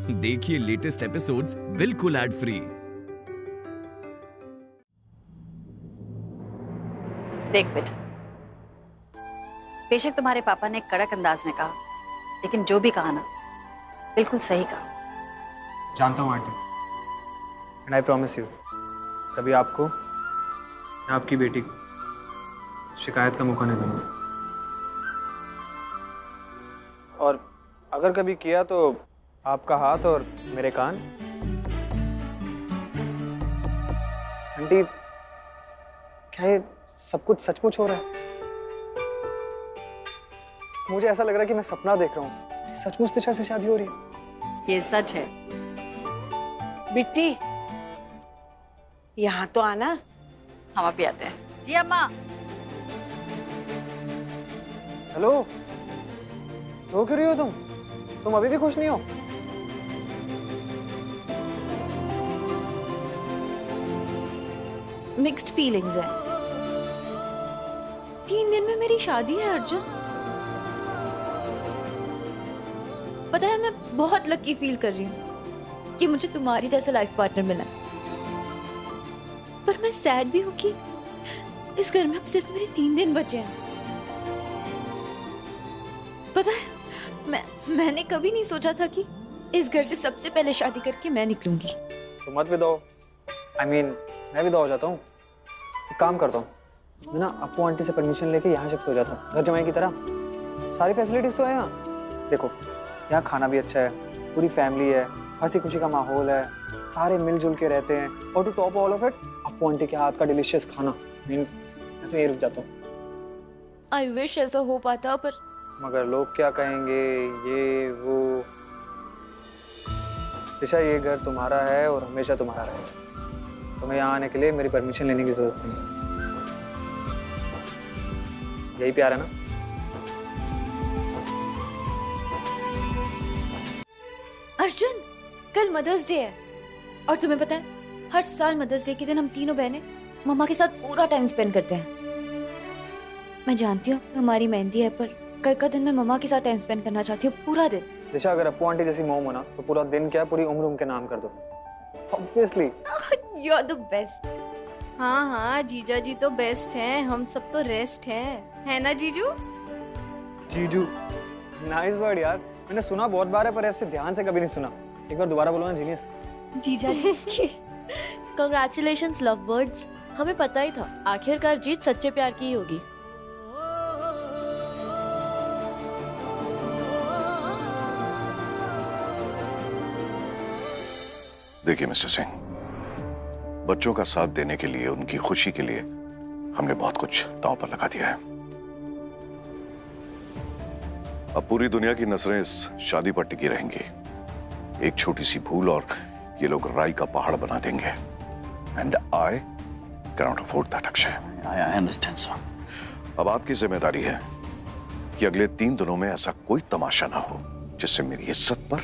देखिए latest episodes बिल्कुल ad free. देख बेटा, बेशक तुम्हारे पापा ने कड़क अंदाज में कहा, लेकिन जो भी कहा ना, बिल्कुल सही कहा। जानता हूँ aunty, and I promise you, कभी आपको या आपकी बेटी को शिकायत का मौका नहीं दूंगा। और अगर कभी किया तो आपका हाथ और मेरे कान। आंटी, क्या ये सब कुछ सचमुच हो रहा है? मुझे ऐसा लग रहा है कि मैं सपना देख रहा हूँ। सचमुच तिशा से शादी हो रही है। ये सच है। बिट्टी, यहाँ तो आना। हम अभी आते हैं। जी अम्मा। हेलो, रो क्यों रही हो तुम? तुम अभी भी खुश नहीं हो? मिक्स्ड फीलिंग्स है। 3 दिन में मेरी शादी है अर्जुन। पता है, मैं बहुत लकी फील कर रही हूँ कि मुझे तुम्हारी जैसा लाइफ पार्टनर मिला। पर मैं सैड भी हूँ कि इस घर में अब सिर्फ मेरे 3 दिन बचे हैं। पता है, मैंने कभी नहीं सोचा था कि इस घर से सबसे पहले शादी करके मैं निकलूंगी। तो मत विदा हो। मैं विदा हो जाता हूँ। एक काम करता हूँ, मैं ना अपू आंटी से परमिशन लेके यहाँ शिफ्ट हो जाता हूँ, घर जमाई की तरह। सारी फैसिलिटीज तो है यहाँ। देखो, यहाँ खाना भी अच्छा है, पूरी फैमिली है, हंसी खुशी का माहौल है, सारे मिलजुल के रहते हैं, और to top all of it, Apu aunty के हाथ का डिलीशियस खाना। मैं तो यही रुक जाता हूँ। आई विश ऐसा हो पाता, पर मगर लोग क्या कहेंगे, ये वो। दिशा, ये घर तुम्हारा है और हमेशा तुम्हारा रहेगा। तुम्हें यहाँ आने के लिए मेरी परमिशन लेने की जरूरत नहीं। यही प्यार है ना? अर्जुन, कल मदर्स डे है और तुम्हें पता है, हर साल मदर्स डे के दिन हम तीनों बहनें मम्मा के साथ पूरा टाइम स्पेंड करते हैं। मैं जानती हूँ हमारी मेहंदी है, पर कल का दिन मैं मम्मा के साथ टाइम स्पेंड करना चाहती हूँ, पूरा दिन। दिशा, अगर अपू आंटी जैसी मोम हो ना, तो पूरा दिन क्या, पूरी उम्र उनके नाम कर दो। Obviously. You're the best. हाँ हाँ, जीजा जी तो बेस्ट हैं, हम सब तो रेस्ट है ना जीजू? जीजू, नाइस वर्ड यार। मैंने सुना बहुत बार है, पर ऐसे ध्यान से कभी नहीं सुना। एक बार दोबारा बोलो ना, जीनियस। जीजा जी। कंग्रेचुलेशंस लव बर्ड्स, हमें पता ही था आखिरकार जीत सच्चे प्यार की ही होगी। देखिए मिस्टर सिंह, बच्चों का साथ देने के लिए, उनकी खुशी के लिए हमने बहुत कुछ दांव पर लगा दिया है। अब पूरी दुनिया की नजरें इस शादी पर टिकी रहेंगी। एक छोटी सी भूल और ये लोग राई का पहाड़ बना देंगे। And I can not afford that, Akshay. I understand sir. अब आपकी जिम्मेदारी है कि अगले 3 दिनों में ऐसा कोई तमाशा ना हो जिससे मेरी इज्जत पर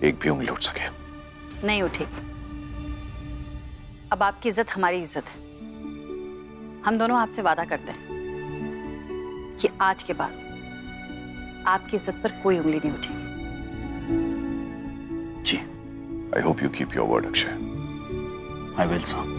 एक भी उंगली उठ सके। नहीं उठेगी। अब आपकी इज्जत हमारी इज्जत है। हम दोनों आपसे वादा करते हैं कि आज के बाद आपकी इज्जत पर कोई उंगली नहीं उठेगी। जी। I hope you keep your word, Akshay. I will sir.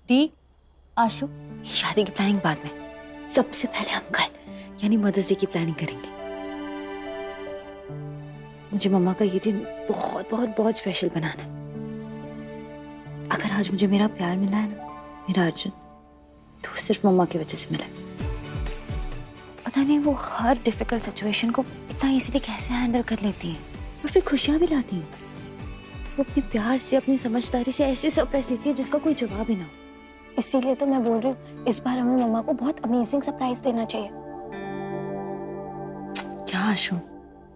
दी, आशु, शादी की प्लानिंग बाद में। सबसे पहले हम कल यानी मदर्स डे की प्लानिंग करेंगे। मुझे मम्मा का ये दिन बहुत बहुत बहुत स्पेशल बनाना है। अगर आज मुझे मेरा प्यार मिला है ना, मेरा अर्जुन, तो वो सिर्फ मम्मा की वजह से मिला है। पता नहीं वो हर डिफिकल्ट सिचुएशन को इतना इजीली कैसे हैंडल कर लेती है और फिर खुशियां भी लाती है। वो अपने प्यार से, अपनी समझदारी से ऐसे सरप्राइज देती है जिसका कोई जवाब ही ना हो। इसीलिए तो मैं बोल रही हूँ, इस बार हमें मम्मा को बहुत अमेजिंग सरप्राइज देना चाहिए। क्या आशु,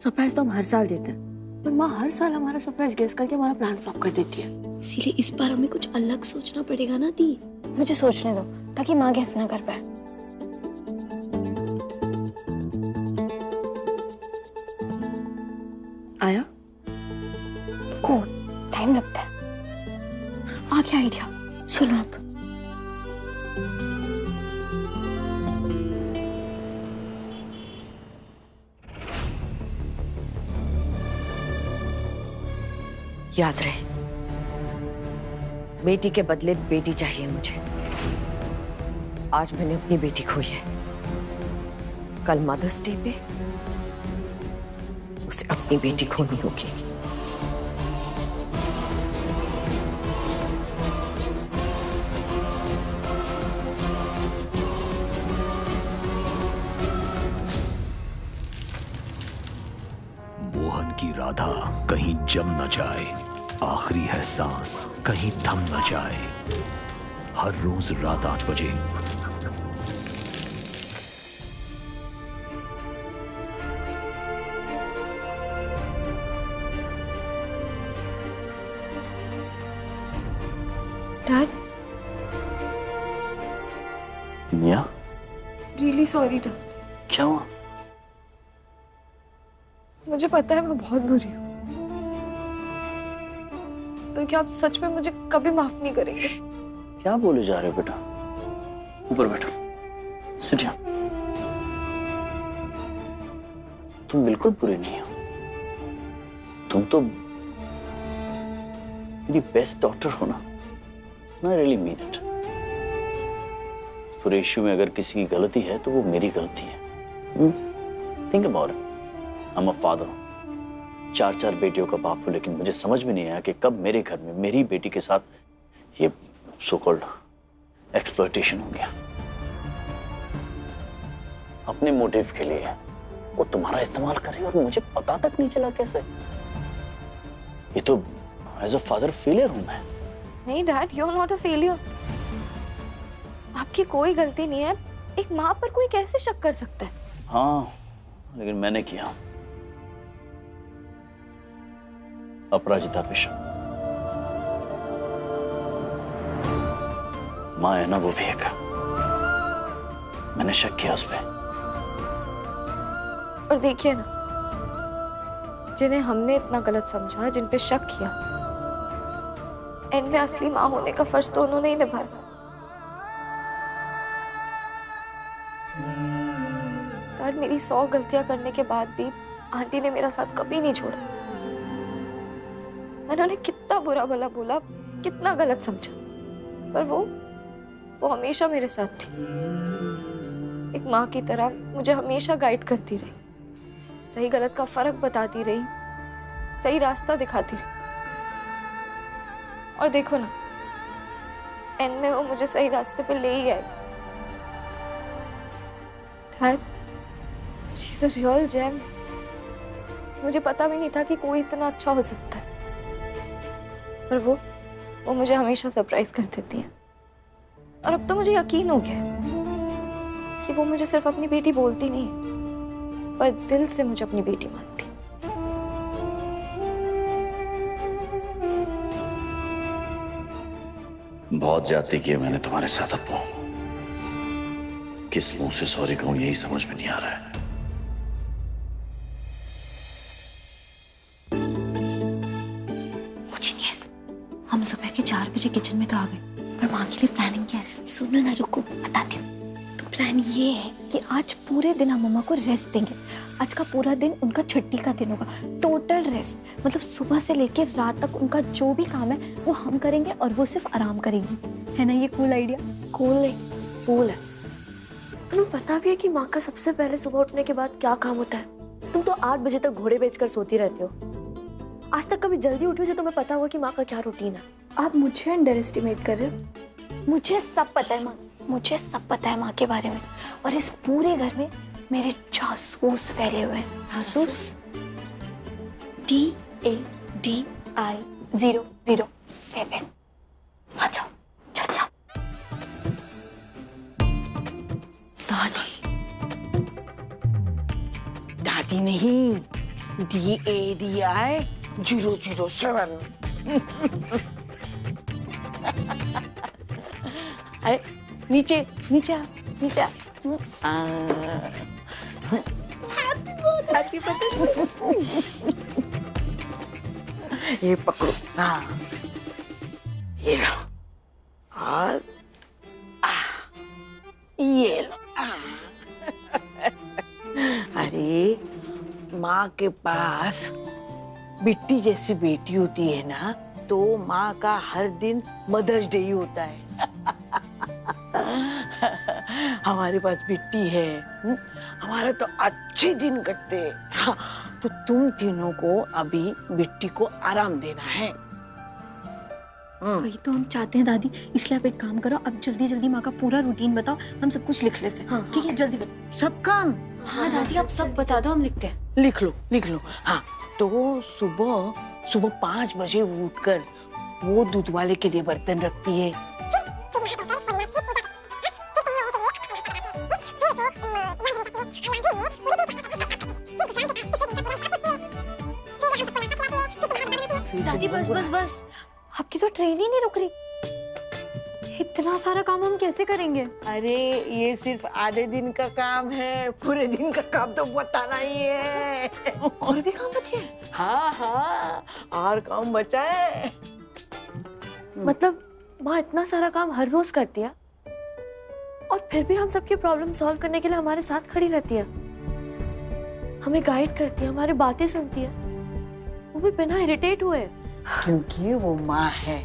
सरप्राइज तो हम हर साल देते हैं, पर माँ हर साल हमारा सरप्राइज गेस करके हमारा प्लान फ्लॉप कर देती है। इसीलिए इस बार हमें कुछ अलग सोचना पड़ेगा ना दी। मुझे सोचने दो ताकि माँ गेस ना कर पाए। आया? कौन? टाइम लगता है। आ गया आइडिया, सुनो आप। याद रहे, बेटी के बदले बेटी चाहिए मुझे। आज मैंने अपनी बेटी खोई है, कल मदर्स डे पे उसे अपनी बेटी खोनी होगी। मोहन की राधा कहीं जम न जाए, आखिरी है सांस कहीं थम न जाए। हर रोज रात 8 बजे डैड, मिया, रियली सॉरी डैड। क्या हुआ? मुझे पता है मैं बहुत बुरी हूँ, पर क्या आप सच में मुझे कभी माफ नहीं करेंगे? क्या बोले जा रहे हो बेटा? ऊपर बैठो, सिट डाउन। तुम बिल्कुल बुरे नहीं हो, तुम तो मेरी बेस्ट डॉक्टर हो ना। I really mean it. पूरे इश्यू में अगर किसी की गलती है तो वो मेरी गलती है। Think about it. I'm a father. 4 बेटियों का बाप हूं, लेकिन मुझे समझ में नहीं आया कि कब मेरे घर में मेरी बेटी के साथ ये सो कॉल्ड एक्सप्लॉयटेशन हो गया। अपने मोटिव के लिए वो तुम्हारा इस्तेमाल कर रही है और मुझे पता तक नहीं चला कैसे। ये तो एज अ फादर फेलियर हूं मैं। नहीं dad, you are not a failure. आपकी कोई गलती नहीं है। एक माँ पर कोई कैसे शक कर सकता है? हाँ, लेकिन मैंने किया। अपराजिता पे शक। माँ है ना, वो भी एक। मैंने शक किया उस पर। और देखिए ना, जिन्हें हमने इतना गलत समझा, जिन पे शक किया, एंड में असली माँ होने का फर्ज तो उन्होंने ही निभाया। डैड, मेरी 100 गलतियां करने के बाद भी आंटी ने मेरा साथ कभी नहीं छोड़ा। मैंने उन्हें कितना बुरा भला बोला, कितना गलत समझा, पर वो हमेशा मेरे साथ थी। एक माँ की तरह मुझे हमेशा गाइड करती रही, सही गलत का फर्क बताती रही, सही रास्ता दिखाती रही। और देखो ना, एंड में वो मुझे सही रास्ते पे ले ही आई। Dad, she is a real gem. मुझे पता भी नहीं था कि कोई इतना अच्छा हो सकता है, पर वो मुझे हमेशा सरप्राइज कर देती है। और अब तो मुझे यकीन हो गया कि वो मुझे सिर्फ अपनी बेटी बोलती नहीं, पर दिल से मुझे अपनी बेटी मानती। बहुत ज्यादती की है मैंने तुम्हारे साथ अपनों। किस मुंह से सॉरी कहूं यही समझ में नहीं आ रहा है। हम सुबह के 4 बजे किचन में तो आ गए, पर माँ के लिए प्लानिंग क्या है? सुनो ना, रुको बताती हूँ। तो प्लान ये है कि आज पूरे दिन हम मम्मा को रेस्ट देंगे। आज का पूरा दिन उनका छुट्टी का दिन होगा, टोटल रेस्ट। मतलब सुबह से लेकर रात तक उनका जो भी काम है वो हम करेंगे और वो सिर्फ आराम करेंगी। है ना ये कूल आइडिया? कूल नहीं, फूल है। तुम्हें पता भी है कि माँ का सबसे पहले सुबह उठने के बाद क्या काम होता है? तुम तो 8 बजे तक घोड़े बेचकर सोती रहती हो। आज तक कभी जल्दी उठी हो जो तुम्हें पता होगा कि माँ का क्या रूटीन है? आप मुझे अंडर एस्टिमेट कर रहे हो। मुझे सब पता है माँ, मुझे सब पता है माँ के बारे में। और इस पूरे घर में मेरे जासूस फैले हुए हैं। जासूस? DADI007। आ जाओ, जल्दी आओ। दादी? दादी नहीं, DADI007। अरे नीचे नीचे नीचे। Happy birthday. ये पकड़ो। हाँ, ये लो और ये लो। अरे माँ के पास बिट्टी जैसी बेटी होती है ना, तो माँ का हर दिन मदर्स डे ही होता है। हमारे पास बिट्टी है, हमारा तो अच्छे दिन कटते हैं। हाँ, तो तुम तीनों को अभी बिट्टी को आराम देना है। वही तो हम चाहते हैं दादी, इसलिए आप एक काम करो, अब जल्दी जल्दी माँ का पूरा रूटीन बताओ, हम सब कुछ लिख लेते हैं। हाँ, ठीक है, जल्दी बताओ। सब काम? हाँ दादी, आप सब बता दो, हम लिखते हैं। लिख लो। हाँ, तो सुबह 5 बजे उठकर वो दूध वाले के लिए बर्तन रखती है। दादी बस, आपकी तो ट्रेन ही नहीं रुक रही। इतना सारा काम हम कैसे करेंगे? अरे ये सिर्फ आधे दिन का काम है, पूरे दिन का काम तो बताना ही है। और भी काम बचे हैं? हाँ, और काम बचा है। मतलब माँ इतना सारा काम हर रोज करती है और फिर भी हम सबकी प्रॉब्लम सॉल्व करने के लिए हमारे साथ खड़ी रहती है, हमें गाइड करती है, हमारी बातें सुनती है, वो भी बिना इरिटेट हुए। क्योंकि वो माँ है।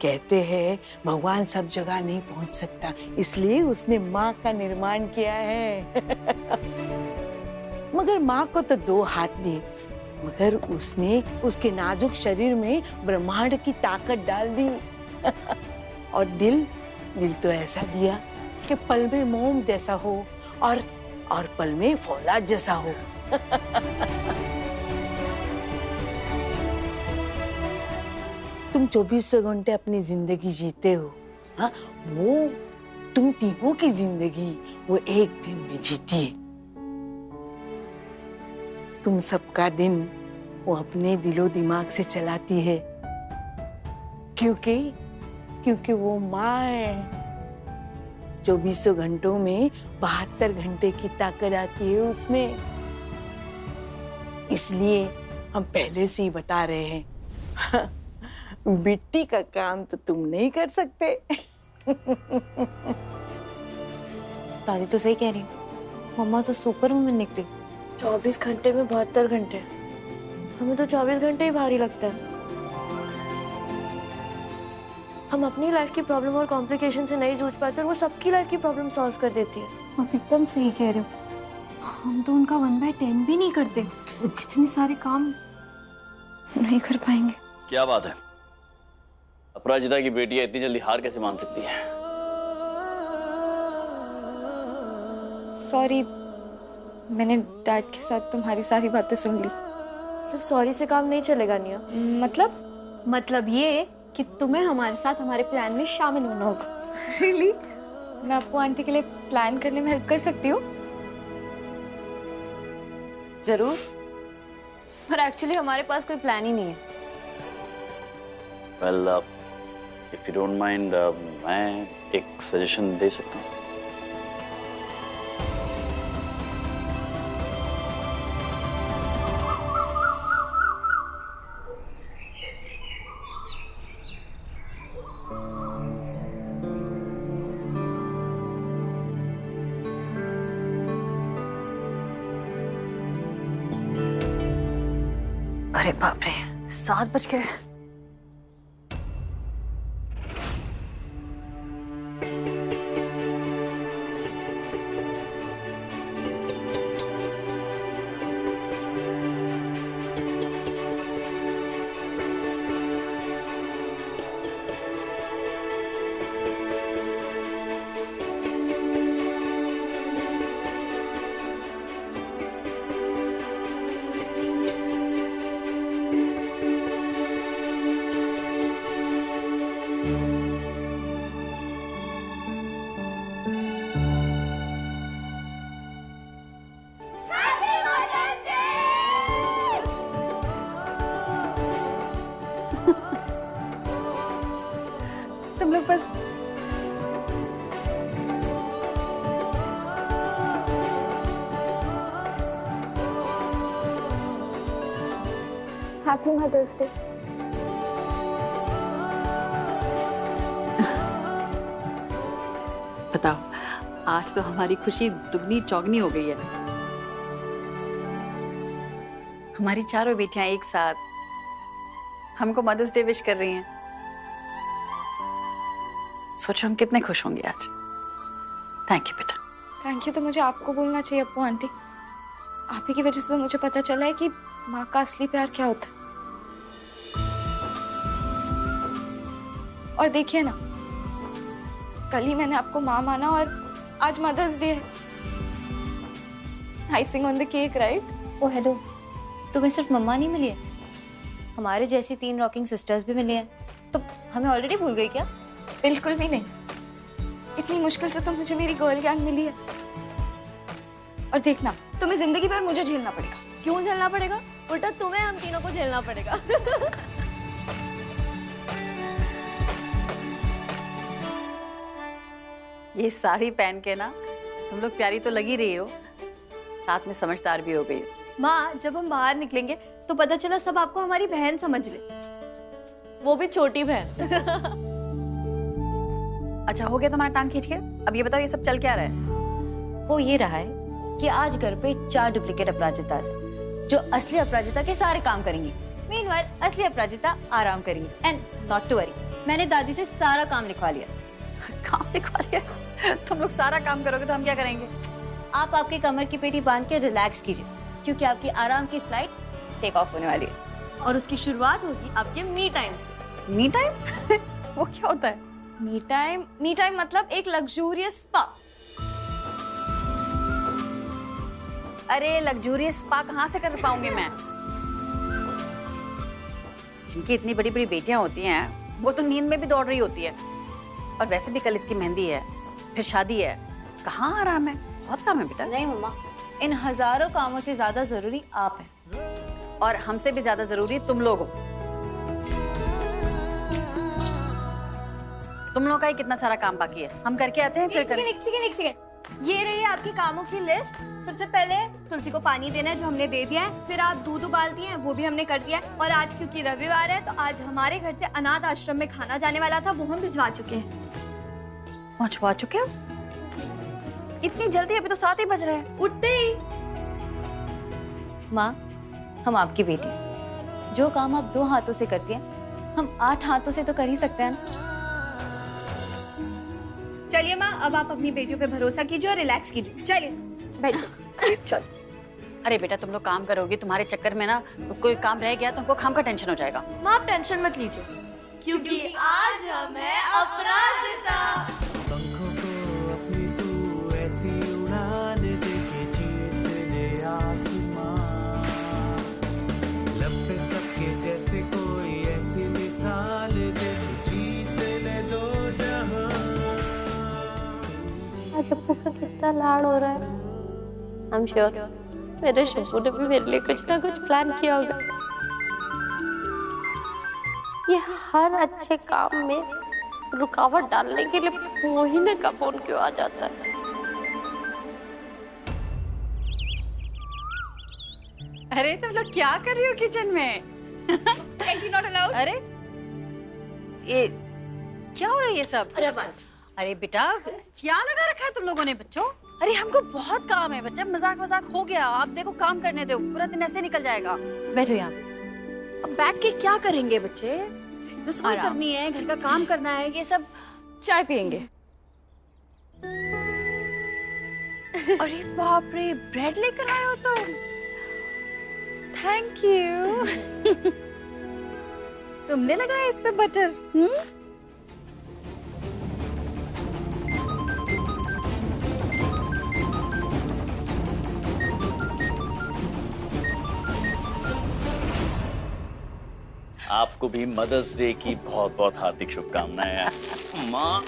कहते हैं भगवान सब जगह नहीं पहुंच सकता, इसलिए उसने माँ का निर्माण किया है। मगर माँ को तो 2 हाथ दिए, मगर उसने उसके नाजुक शरीर में ब्रह्मांड की ताकत डाल दी। और दिल तो ऐसा दिया कि पल में मोम जैसा हो और पल में फौलाद जैसा हो। तुम 24 घंटे अपनी जिंदगी जीते हो, हाँ, वो तुम तीनों की जिंदगी वो एक दिन में जीती है। तुम सबका दिन वो अपने दिलो दिमाग से चलाती है, क्योंकि वो माँ है। 24 घंटों में 72 घंटे की ताकत आती है उसमें। इसलिए हम पहले से ही बता रहे हैं, बिट्टी का काम तो तुम नहीं कर सकते। दादी तो सही कह रही, मम्मा तो सुपर वुमन निकली। 24 घंटे में 72 घंटे, हमें तो 24 घंटे ही भारी लगता है। हम अपनी लाइफ की प्रॉब्लम और कॉम्प्लिकेशन से नहीं जूझ पाते और वो सबकी लाइफ की प्रॉब्लम सॉल्व कर देती है। आप एकदम सही कह रहे हो, हम तो उनका 1/10 भी नहीं करते। कितने सारे काम नहीं कर पाएंगे। क्या बात है, अपराजिता की बेटी है, इतनी जल्दी हार कैसे मान सकती है? सॉरी, मैंने डैड के साथ तुम्हारी सारी बातें सुन ली। सिर्फ सॉरी से काम नहीं चलेगा निया। मतलब ये कि तुम्हें हमारे साथ हमारे प्लान में शामिल होना होगा। रियली? मैं आपको आंटी के लिए प्लान करने में हेल्प कर सकती हूँ? जरूर, पर एक्चुअली हमारे पास कोई प्लान ही नहीं है। Well, if you don't mind, मैं एक सजेशन दे सकता हूँ। अरे बाप रे, 7 बज गए। तुम लोग बस हैप्पी मदर्स डे। बताओ, आज तो हमारी खुशी दुगनी चौगनी हो गई है। हमारी चारों बेटियां एक साथ हमको मदर्स डे विश कर रही हैं। सोचो हम कितने खुश होंगे आज। थैंक यू बेटा। थैंक यू तो मुझे आपको बोलना चाहिए अप्पू आंटी। आप ही की वजह से तो मुझे पता चला है कि माँ का असली प्यार क्या होता है। और देखिए ना, कल ही मैंने आपको माँ माना और आज मदर्स डे है। Icing on the cake, right? Oh hello, तुम्हें सिर्फ मम्मा नहीं मिली है, हमारे जैसी 3 रॉकिंग सिस्टर्स भी मिली हैं। तो हमें ऑलरेडी भूल गई क्या? बिल्कुल भी नहीं। इतनी मुश्किल से तो मुझे मेरी गर्ल गैंग मिली है। और देखना, तुम्हें जिंदगी भर मुझे झेलना पड़ेगा। क्यों झेलना पड़ेगा? उल्टा तुम्हें हम तीनों को झेलना पड़ेगा। ये साड़ी पहन के ना तुम लोग प्यारी तो लगी रही हो, साथ में समझदार भी हो गई हो। माँ, जब हम बाहर निकलेंगे तो पता चला सब आपको हमारी बहन समझ ले, वो भी छोटी बहन। अच्छा हो गया तुम्हारा टांग खींच के? अब ये बताओ ये सब चल क्या रहा है? वो ये रहा है कि आज घर पे 4 डुप्लीकेट अपराजिता है जो असली अपराजिता के सारे काम करेंगी। मीनवाइल असली अपराजिता आराम करेंगी। एंड नॉट टू वरी, मैंने दादी से सारा काम लिखवा लिया। काम लिखवा लिया? तुम लोग सारा काम करोगे तो हम क्या करेंगे? आप आपकी कमर की पेटी बांध के रिलैक्स कीजिए, क्योंकि आपकी आराम की फ्लाइट टेक ऑफ होने वाली है। और उसकी शुरुआत होगी आपके मी टाइम से। Me time? वो क्या होता है? मी टाइम मतलब एक लग्जूरियस स्पा। अरे लग्जूरियस स्पा कहाँ से कर पाऊंगी मैं? जिनकी इतनी बड़ी बड़ी बेटियां होती हैं वो तो नींद में भी दौड़ रही होती है। और वैसे भी कल इसकी मेहंदी है, फिर शादी है, कहाँ आराम है? बहुत काम है बेटा। नहीं मम्मा, इन हजारों कामों से ज्यादा जरूरी आप हैं। और हमसे भी ज्यादा जरूरी तुम लोग हो। तुम लोगों का ही कितना सारा काम बाकी है, हम करके आते हैं फिर एक सेकंड। ये रही आपकी कामों की लिस्ट। सबसे पहले तुलसी को पानी देना है, जो हमने दे दिया है। फिर आप दूध उबालती हैं, वो भी हमने कर दिया है। और आज क्योंकि रविवार है तो आज हमारे घर से अनाथ आश्रम में खाना जाने वाला था, वो हम भिजवा चुके हैं। पहुंचवा चुके हो? इतनी जल्दी? अभी तो 7 ही बज रहे हैं। उठते ही। माँ, हम आपकी बेटी, जो काम आप 2 हाथों से करती हैं हम 8 हाथों से तो कर ही सकते हैं ना। चलिए माँ, अब आप अपनी बेटियों पे भरोसा कीजिए और रिलैक्स कीजिए। चलिए बैठिए। चल। अरे बेटा तुम लोग काम करोगे, तुम्हारे चक्कर में ना कोई काम रह गया तो हमको काम का टेंशन हो जाएगा। माँ आप टेंशन मत लीजिए, क्योंकि आज हम हैं अपराजिता। पंखों को अपनी तू ऐसी उड़ान दे के जीत ले आसमां, लब पे सबके जैसे कोई ऐसी मिसाल दे तू जीत ले 2 जहां। आज अप्पू का कितना लाड़ हो रहा है। I'm sure मेरे शोभू ने भी मेरे लिए कुछ ना कुछ प्लान किया होगा। ये हर अच्छे काम में रुकावट डालने के लिए मोहिनी का फोन क्यों आ जाता है? अरे तुम लोग क्या कर रही हो किचन में? Entry not allowed। अरे ये क्या हो रहा है ये सब? अरे बेटा क्या लगा रखा है तुम लोगों ने बच्चों? अरे हमको बहुत काम है बच्चा, मजाक मजाक हो गया। आप देखो काम करने दो, पूरा दिन ऐसे निकल जाएगा। बैठो यहाँ। अब बैठ के क्या करेंगे बच्चे? रसोई करनी है, घर का काम करना है, ये सब। चाय पियेंगे। अरे बाप रे, ब्रेड लेकर आए हो तुम? Thank you. तुमने लगाया इस पे बटर? आपको भी मदर्स डे की बहुत बहुत हार्दिक शुभकामनाएं माँ।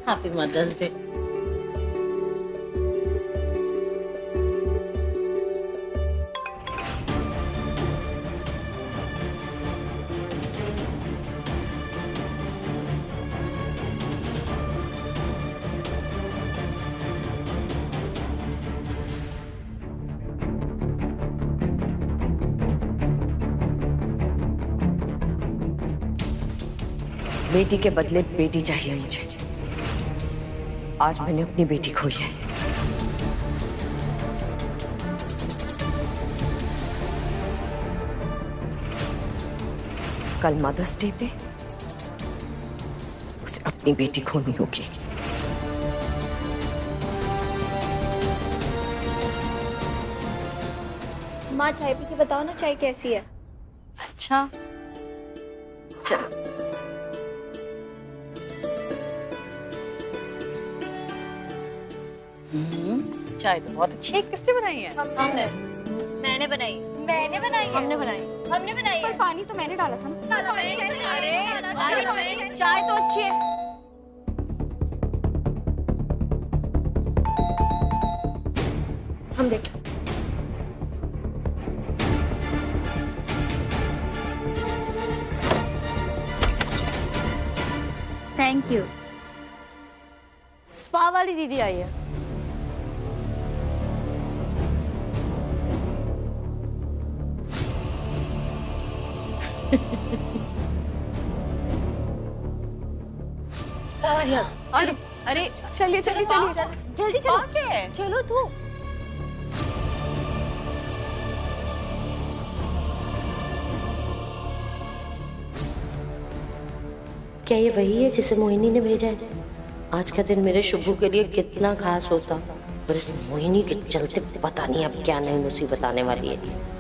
Happy mother's day. बेटी के बदले बेटी चाहिए मुझे। आज मैंने अपनी बेटी खोई है। कल मदर्स डे पे उसे अपनी बेटी खोनी होगी। माँ चाय पी के बताओ ना, चाय कैसी है? अच्छा चलो। चाय तो बहुत अच्छी है। किसने बनाई है? हमने। मैंने बनाई। मैंने बनाई है। हमने बनाई। हमने बनाई पर है। पानी तो मैंने डाला था ना। अरे चाय तो अच्छी है। हम देखें। Thank you. स्पा वाली दीदी आई है। अरे अरे चलिए चलिए चलिए जल्दी चलो। चलो तू। क्या ये वही है जिसे मोहिनी ने भेजा है? आज का दिन मेरे शुभू के लिए कितना खास होता, पर इस मोहिनी के चलते पता नहीं अब क्या नई मुसीबत आने वाली है।